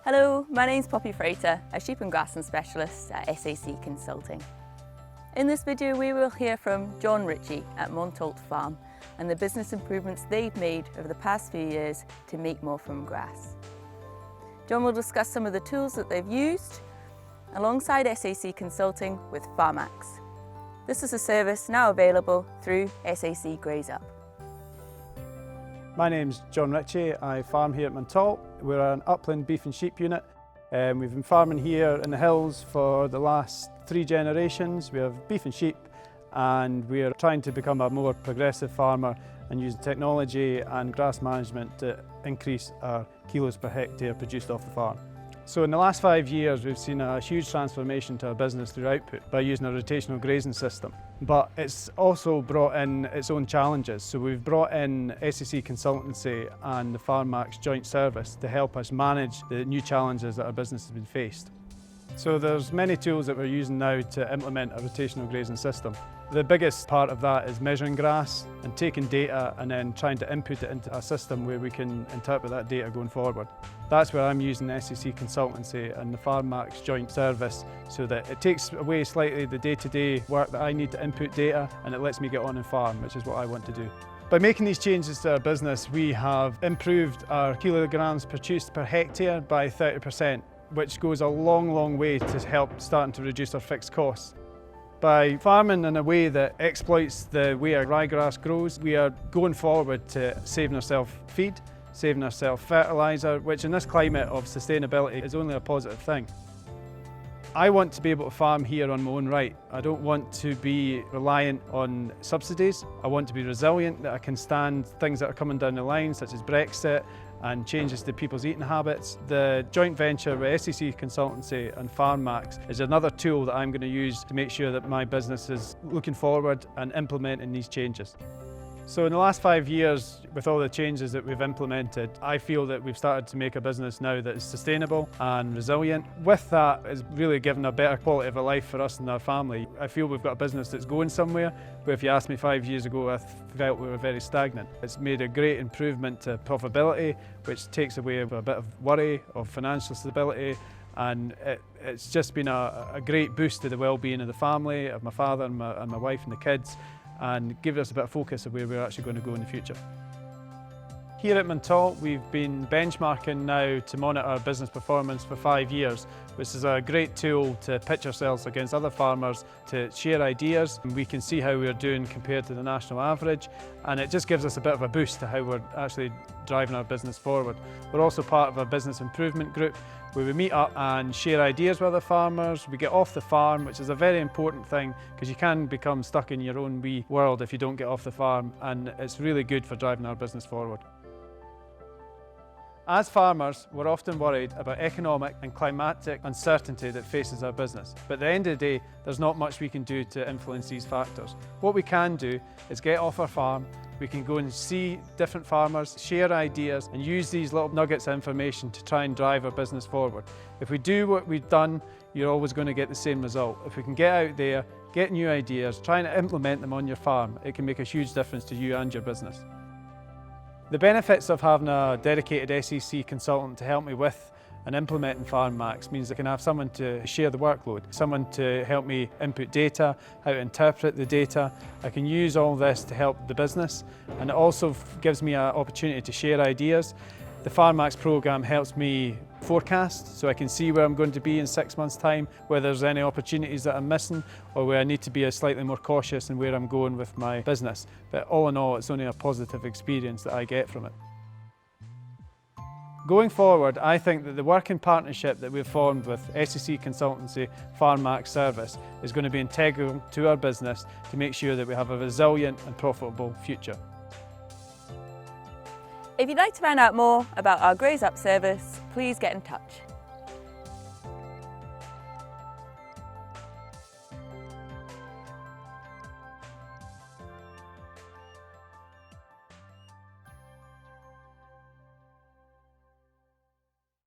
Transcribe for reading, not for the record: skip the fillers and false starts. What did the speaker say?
Hello, my name's Poppy Frater, a sheep and grassland specialist at SAC Consulting. In this video we will hear from John Ritchie at Montalt Farm and the business improvements they've made over the past few years to make more from grass. John will discuss some of the tools that they've used alongside SAC Consulting with FARMAX. This is a service now available through SAC GrazeUp. My name's John Ritchie. I farm here at Montalt. We're an upland beef and sheep unit. We've been farming here in the hills for the last 3 generations. We have beef and sheep, and we're trying to become a more progressive farmer and using technology and grass management to increase our kilos per hectare produced off the farm. So in the last 5 years we've seen a huge transformation to our business through output by using a rotational grazing system. But it's also brought in its own challenges. So we've brought in SAC Consultancy and the FARMAX joint service to help us manage the new challenges that our business has been faced. So there's many tools that we're using now to implement a rotational grazing system. The biggest part of that is measuring grass and taking data and then trying to input it into a system where we can interpret that data going forward. That's where I'm using the SAC Consultancy and the FARMAX joint service so that it takes away slightly the day-to-day work that I need to input data, and it lets me get on and farm, which is what I want to do. By making these changes to our business, we have improved our kilograms produced per hectare by 30%, which goes a long way to help starting to reduce our fixed costs. By farming in a way that exploits the way our ryegrass grows, we are going forward to saving ourselves feed, saving ourselves fertiliser, which in this climate of sustainability is only a positive thing. I want to be able to farm here on my own right. I don't want to be reliant on subsidies. I want to be resilient, that I can stand things that are coming down the line, such as Brexit and changes to people's eating habits. The joint venture with SAC Consultancy and FARMAX is another tool that I'm going to use to make sure that my business is looking forward and implementing these changes. So in the last 5 years, with all the changes that we've implemented, I feel that we've started to make a business now that is sustainable and resilient. With that, it's really given a better quality of life for us and our family. I feel we've got a business that's going somewhere, but if you asked me 5 years ago, I felt we were very stagnant. It's made a great improvement to profitability, which takes away a bit of worry of financial stability, and it's just been a great boost to the well-being of the family, of my father and my wife and the kids, and give us a bit of focus of where we're actually going to go in the future. Here at Montalt, we've been benchmarking now to monitor our business performance for 5 years, which is a great tool to pitch ourselves against other farmers, to share ideas. We can see how we're doing compared to the national average, and it just gives us a bit of a boost to how we're actually driving our business forward. We're also part of a business improvement group where we meet up and share ideas with other farmers. We get off the farm, which is a very important thing because you can become stuck in your own wee world if you don't get off the farm, and it's really good for driving our business forward. As farmers, we're often worried about economic and climatic uncertainty that faces our business. But at the end of the day, there's not much we can do to influence these factors. What we can do is get off our farm, we can go and see different farmers, share ideas, and use these little nuggets of information to try and drive our business forward. If we do what we've done, you're always going to get the same result. If we can get out there, get new ideas, try and implement them on your farm, it can make a huge difference to you and your business. The benefits of having a dedicated SAC consultant to help me with and implementing FARMAX means I can have someone to share the workload, someone to help me input data, how to interpret the data. I can use all this to help the business, and it also gives me an opportunity to share ideas. The FARMAX program helps me forecast, so I can see where I'm going to be in 6 months' time, whether there's any opportunities that I'm missing or where I need to be slightly more cautious in where I'm going with my business. But all in all, it's only a positive experience that I get from it. Going forward, I think that the working partnership that we've formed with SAC Consultancy FARMAX service is going to be integral to our business to make sure that we have a resilient and profitable future. If you'd like to find out more about our GrazeUp service, please get in touch.